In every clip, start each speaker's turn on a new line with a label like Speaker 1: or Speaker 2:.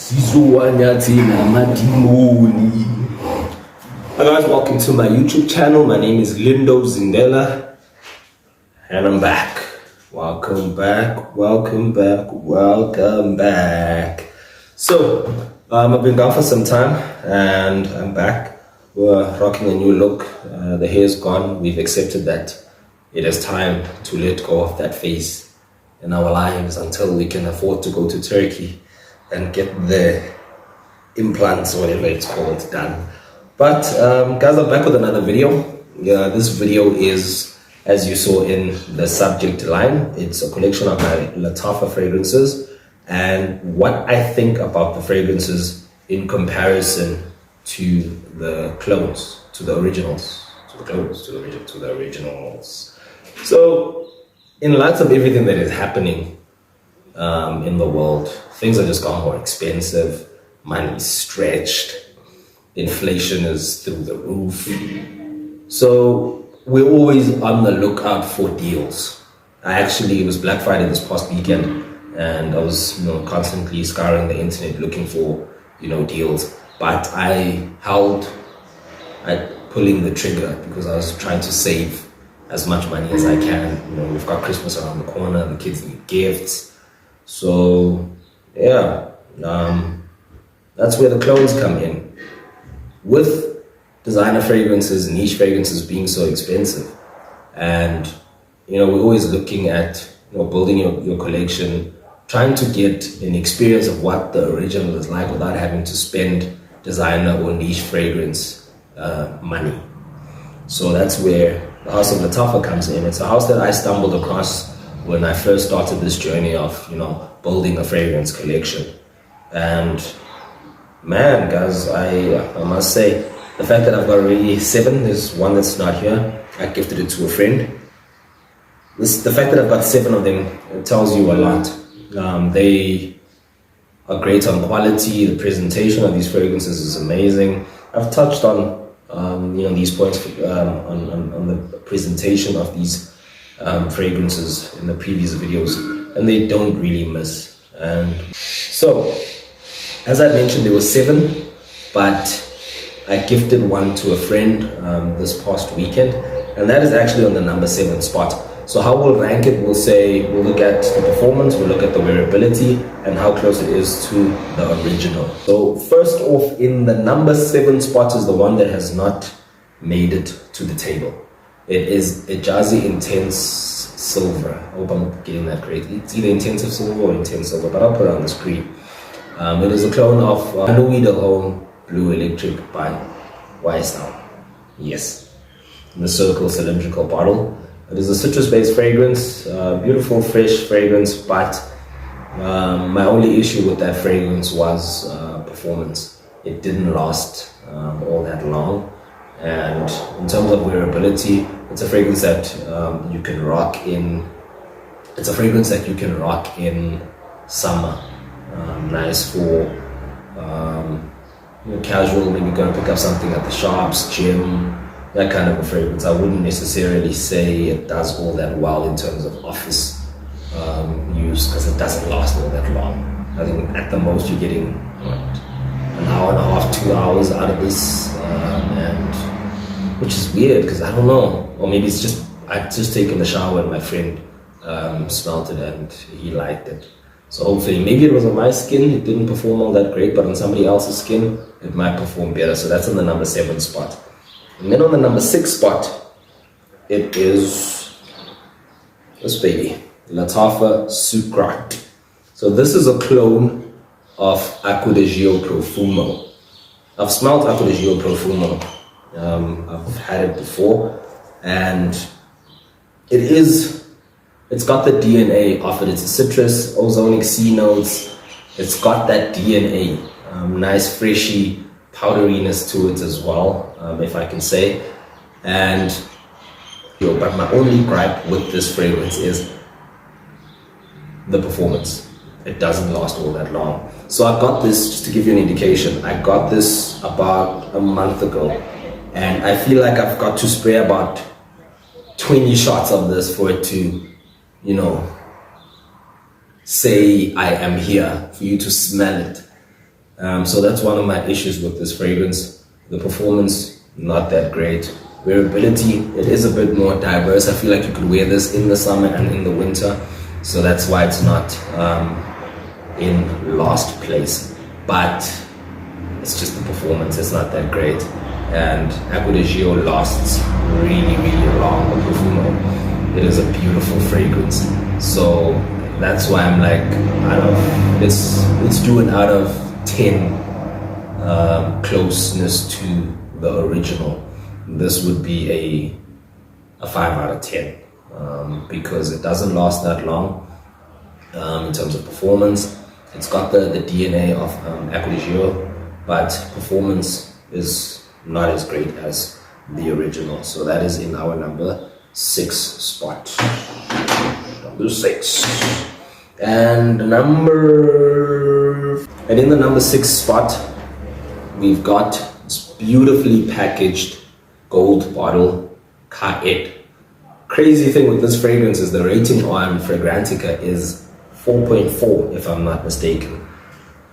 Speaker 1: Hi guys, welcome to my YouTube channel. My name is Lindo Zindela and I'm back. Welcome back. So, I've been gone for some time and I'm back. We're rocking a new look. The hair's gone. We've accepted that it is time to let go of that face in our lives until we can afford to go to Turkey and get the implants or whatever it's called done. But guys, I'm back with another video. This video is, as you saw in the subject line, it's a collection of my Lattafa fragrances and what I think about the fragrances in comparison to the clones, to the originals. So, in light of everything that is happening in the world, things are just gone more expensive, money is stretched, inflation is through the roof. So we're always on the lookout for deals. It was Black Friday this past weekend, and I was constantly scouring the internet looking for deals. But I held at pulling the trigger because I was trying to save as much money as I can. We've got Christmas around the corner, the kids need gifts. So yeah, that's where the clones come in. With designer fragrances, niche fragrances being so expensive, and we're always looking at building your collection, trying to get an experience of what the original is like without having to spend designer or niche fragrance money. So that's where the House of Lattafa comes in. It's a house that I stumbled across when I first started this journey of building a fragrance collection. And man, guys, I must say, the fact that I've got already 7, there's one that's not here, I gifted it to a friend. The fact that I've got 7 of them, it tells you a lot. They are great on quality. The presentation of these fragrances is amazing. I've touched on these points on the presentation of these fragrances in the previous videos, and they don't really miss. And so, as I mentioned, there were 7, but I gifted one to a friend this past weekend, and that is actually on the number 7 spot. So how we'll rank it, we'll look at the performance, we'll look at the wearability, and how close it is to the original. So first off, in the number 7 spot is the one that has not made it to the table. It is a Jazzy Intense Silver. I hope I'm getting that correctly. It's either Intensive Silver or Intense Silver, but I'll put it on the screen. It is a clone of Louis de Home Blue Electric by YSL. Yes, in the circle cylindrical bottle. It is a citrus-based fragrance, beautiful, fresh fragrance, but my only issue with that fragrance was performance. It didn't last all that long, and in terms of wearability, it's a fragrance that you can rock in. It's a fragrance that you can rock in summer. Nice for casual, maybe go and pick up something at the shops, gym, that kind of a fragrance. I wouldn't necessarily say it does all that well in terms of office use, because it doesn't last all that long. I think at the most you're getting an hour and a half, 2 hours out of this, and which is weird because I don't know, or maybe it's just I've just taken the shower and my friend smelled it and he liked it. So hopefully, maybe it was on my skin, it didn't perform all that great, but on somebody else's skin, it might perform better. So that's on the number 7 spot. And then on the number 6 spot, it is this baby, Lattafa Sucrat. So this is a clone of Acqua di Gio Profumo. I've smelled Acqua di Gio Profumo. I've had it before, and it's got the DNA of it. It's a citrus, ozonic C notes. It's got that DNA, nice freshy powderiness to it as well, if I can say. And but my only gripe with this fragrance is the performance. It doesn't last all that long. So I got this, just to give you an indication, I got this about a month ago, and I feel like I've got to spray about 20 shots of this for it to say I am here, for you to smell it. So that's one of my issues with this fragrance. The performance, not that great. Wearability, it is a bit more diverse. I feel like you could wear this in the summer and in the winter. So that's why it's not in last place. But it's just the performance, it's not that great. And Acqua di Gio lasts really, really long. The Profumo, it is a beautiful fragrance. So that's why I'm like, let's do it out of 10 closeness to the original. This would be a 5 out of 10 because it doesn't last that long in terms of performance. It's got the DNA of Acqua di Gio, but performance is not as great as the original. So that is in our number 6 spot. Number 6. And in the number 6 spot, we've got this beautifully packaged gold bottle, Caed. Crazy thing with this fragrance is the rating on Fragrantica is 4.4, if I'm not mistaken.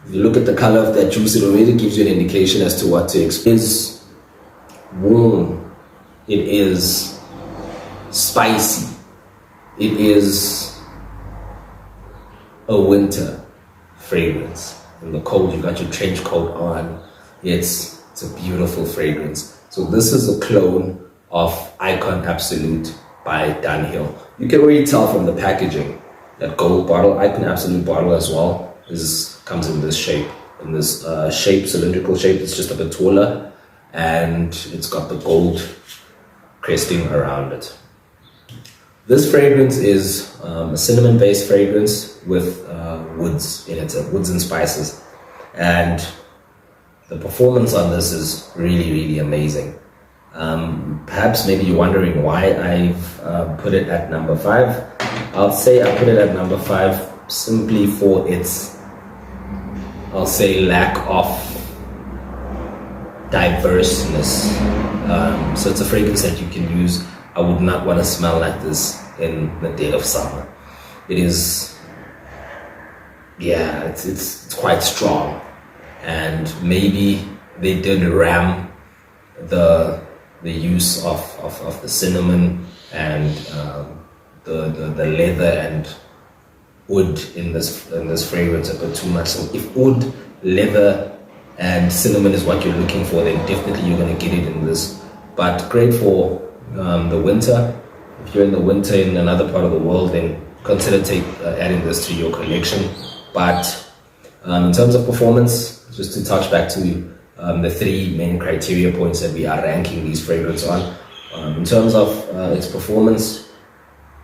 Speaker 1: If you look at the color of that juice, it already gives you an indication as to what to expect. It is warm. It is spicy. It is a winter fragrance. In the cold, you got your trench coat on. It's a beautiful fragrance. So this is a clone of Icon Absolute by Dunhill. You can already tell from the packaging that gold bottle, Icon Absolute bottle as well, comes in this shape. In this cylindrical shape. It's just a bit taller, and it's got the gold cresting around it. This fragrance is a cinnamon-based fragrance with woods in it, woods and spices. And the performance on this is really, really amazing. Perhaps maybe you're wondering why I've put it at number 5. I'll say I put it at number 5 simply for its, I'll say, lack of diverseness. So it's a fragrance that you can use. I would not want to smell like this in the dead of summer. It is, yeah, it's quite strong. And maybe they did ram the use of the cinnamon and the leather and wood in this fragrance a bit too much. So if wood, leather, and cinnamon is what you're looking for, then definitely you're going to get it in this. But great for the winter. If you're in the winter in another part of the world, then consider adding this to your collection. But in terms of performance, just to touch back to the 3 main criteria points that we are ranking these fragrances on. In terms of its performance,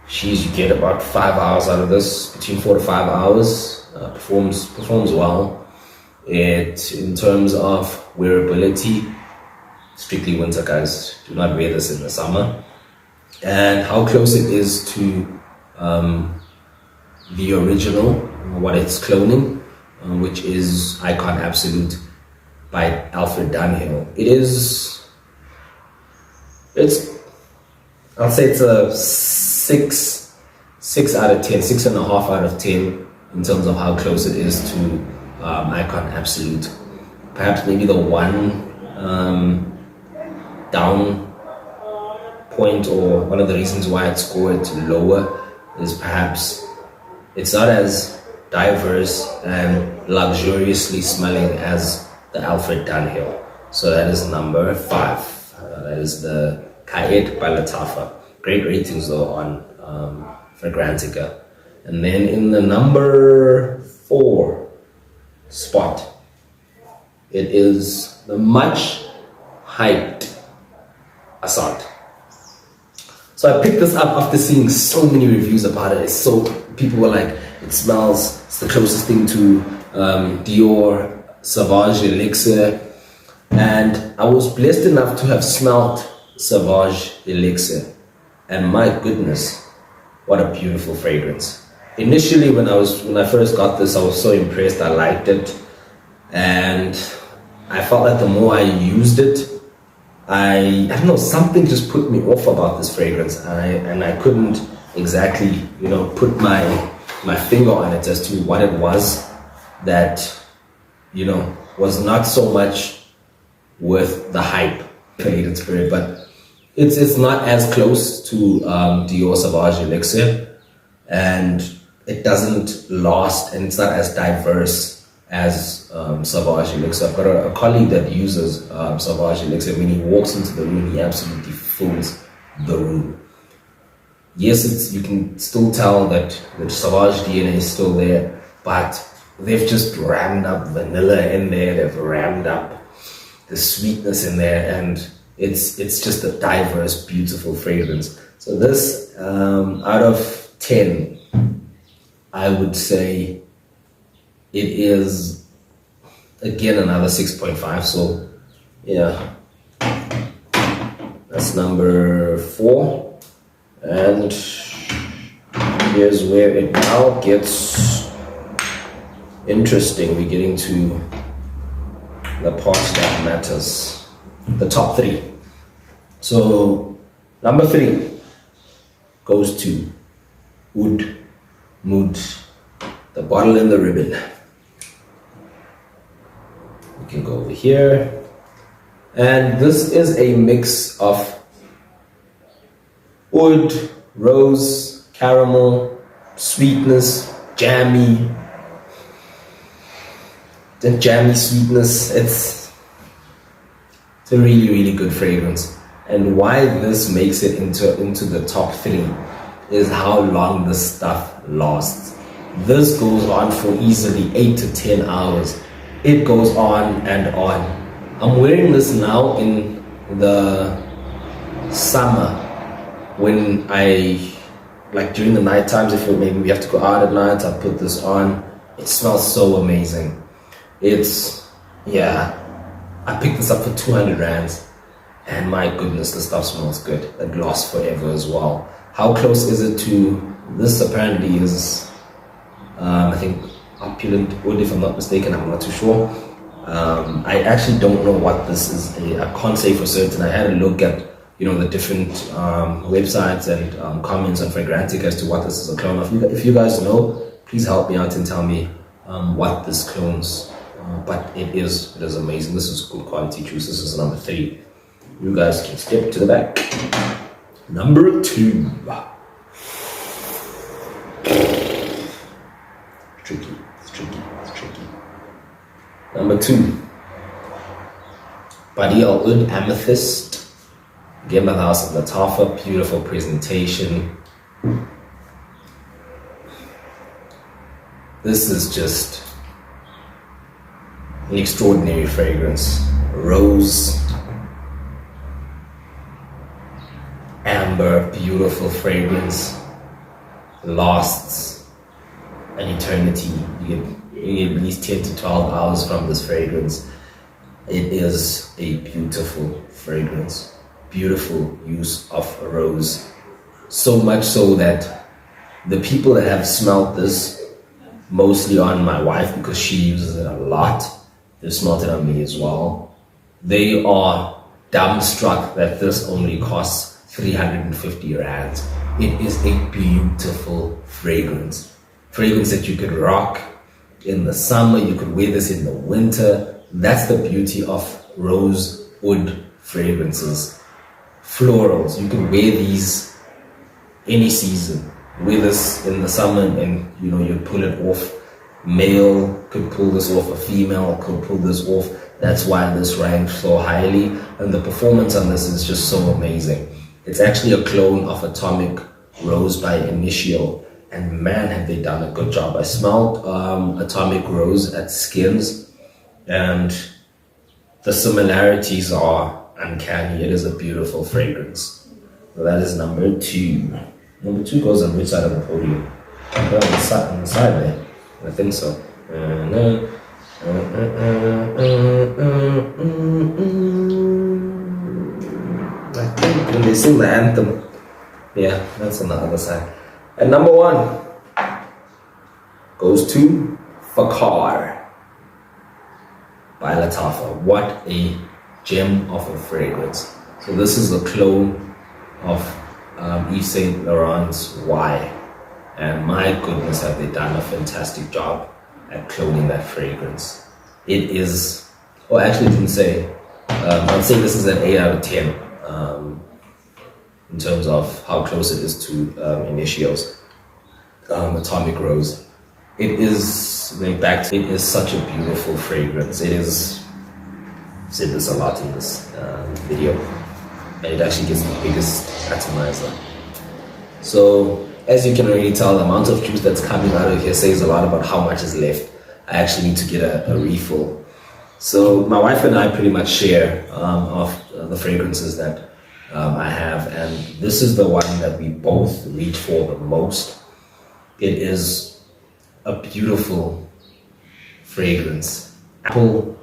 Speaker 1: you get about 5 hours out of this, between 4 to 5 hours. Performs well. In terms of wearability, strictly winter, guys. Do not wear this in the summer. And how close it is to the original, what it's cloning, which is Icon Absolute by Alfred Dunhill. I'll say it's a 6 out of 10, 6.5 out of 10 in terms of how close it is to Icon Absolute. Perhaps maybe the one down point, or one of the reasons why it's scored lower, is perhaps it's not as diverse and luxuriously smelling as the Alfred Dunhill. So that is number 5. That is the Caed by Lattafa. Great ratings though on Fragrantica. And then in the number 4 spot, it is the much hyped Assad. So I picked this up after seeing so many reviews about it. People were like, it smells, it's the closest thing to Dior Sauvage Elixir. And I was blessed enough to have smelled Sauvage Elixir. And my goodness, what a beautiful fragrance. Initially, when I first got this, I was so impressed. I liked it. And I felt like the more I used it, I don't know, something just put me off about this fragrance, and I couldn't exactly, put my finger on it as to what it was that, was not so much with the hype created spirit, but it's not as close to Dior Sauvage Elixir, and it doesn't last, and it's not as diverse as Sauvage Elixir. I've got a colleague that uses Sauvage Elixir. When he walks into the room, he absolutely fills the room. Yes, you can still tell that the Sauvage DNA is still there, but they've just rammed up vanilla in there, they've rammed up the sweetness in there, and it's just a diverse, beautiful fragrance. So this, out of 10, I would say it is, again, another 6.5. So yeah, that's number 4. And here's where it now gets interesting. We're getting to the part that matters, the top 3. So number 3 goes to Oud Mood, the bottle and the ribbon. We can go over here, and this is a mix of oud, rose, caramel, sweetness, jammy sweetness. It's a really, really good fragrance. And why this makes it into the top 3 is how long this stuff lasts. This goes on for easily 8 to 10 hours. It goes on and on. I'm wearing this now in the summer, when I, like during the night times, if maybe we have to go out at night, I put this on. It smells so amazing. I picked this up for 200 rands, and my goodness, the stuff smells good. It lasts forever as well. How close is it to this? Apparently is, I think, Opulent Oud, if I'm not mistaken. I'm not too sure. I actually don't know what this is. I can't say for certain. I had a look at the different websites and comments on Fragrantic as to what this is a clone of. If you guys know, please help me out and tell me what this clones. But it is amazing. This is good quality juice. This is number 3. You guys can skip to the back. Number 2. It's tricky. Number 2. Badi Al Oud Amethyst. Again by the house of Lattafa. Beautiful presentation. This is just an extraordinary fragrance. Rose, amber, beautiful fragrance. Lasts an eternity. You get at least 10 to 12 hours from this fragrance. It is a beautiful fragrance. Beautiful use of a rose. So much so that the people that have smelled this, mostly on my wife because she uses it a lot, they've smelled it on me as well. They are dumbstruck that this only costs 350 rands. It is a beautiful fragrance. Fragrance that you could rock in the summer, you could wear this in the winter. That's the beauty of rose oud fragrances. Florals, you can wear these any season. Wear this in the summer and you pull it off. Male could pull this off, a female could pull this off. That's why this ranks so highly, and the performance on this is just so amazing. It's actually a clone of Atomic Rose by Initio, and man, have they done a good job. I smelled Atomic Rose at Skins, and the similarities are uncanny. It is a beautiful fragrance. So that is number 2. Number 2 goes on which side of the podium? On the side there. I think so. I think when they sing the anthem, yeah, that's on the other side. And number 1 goes to Fakar by Lattafa. What a gem of a fragrance. So this is a clone of Yves Saint Laurent's Y, and my goodness, have they done a fantastic job at cloning that fragrance. It is or actually didn't say. I'd say this is an 8 out of 10 in terms of how close it is to Initio's Atomic Rose. It is, it is such a beautiful fragrance. It is, I've said this a lot in this video, and it actually gets the biggest atomizer. So as you can already tell, the amount of juice that's coming out of here says a lot about how much is left. I actually need to get a refill. So my wife and I pretty much share of the fragrances that I have, and this is the one that we both reach for the most. It is a beautiful fragrance. Apple,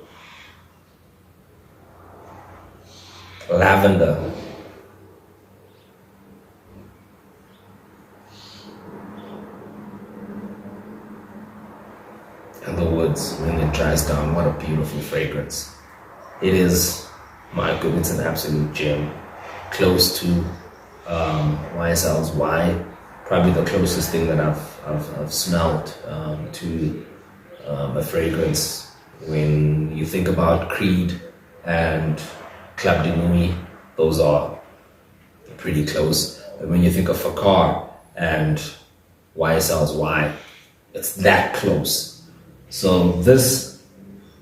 Speaker 1: lavender, and the woods when it dries down. What a beautiful fragrance. It is, my goodness, an absolute gem. Close to YSL's Y, probably the closest thing that I've smelled to a fragrance. When you think about Creed and Club de Nuit, those are pretty close. But when you think of Fakar and YSL's Y, it's that close. So this,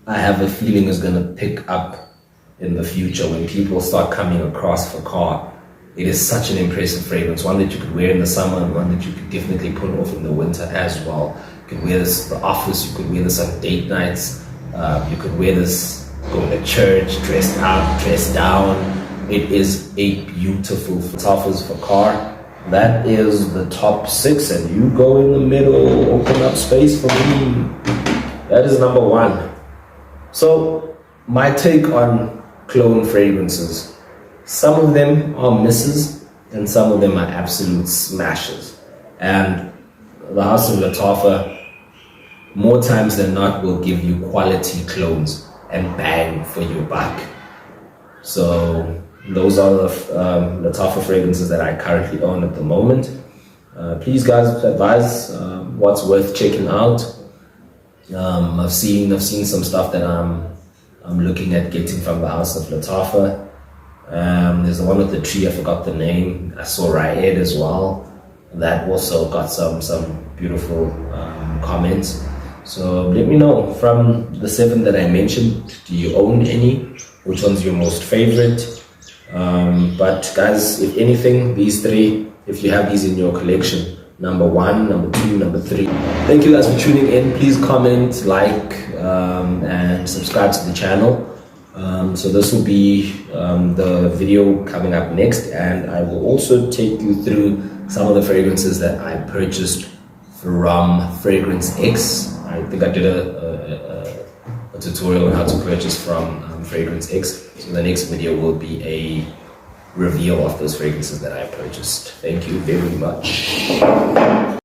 Speaker 1: I have a feeling, is going to pick up in the future when people start coming across Fakar. It is such an impressive fragrance, one that you could wear in the summer and one that you could definitely put off in the winter as well. You could wear this at the office, you could wear this on date nights, you could wear this going to church, dressed up, dressed down. It is a beautiful Lattafa's Fakar. That is the top 6, and you go in the middle, open up space for me. That is number 1. So my take on cologne fragrances, some of them are misses and some of them are absolute smashes. And the House of Lattafa, more times than not, will give you quality clones and bang for your buck. So those are the Lattafa fragrances that I currently own at the moment. Please guys, advise what's worth checking out. I've seen some stuff that I'm looking at getting from the House of Lattafa. There's the one with the tree, I forgot the name. I saw Raed as well. That also got some beautiful comments. So let me know, from the 7 that I mentioned, do you own any? Which one's your most favorite? But guys, if anything, these 3, if you have these in your collection, number 1, number 2, number 3. Thank you guys for tuning in. Please comment, like, and subscribe to the channel. So this will be the video coming up next, and I will also take you through some of the fragrances that I purchased from Fragrance X. I think I did a tutorial on how to purchase from Fragrance X. So the next video will be a reveal of those fragrances that I purchased. Thank you very much.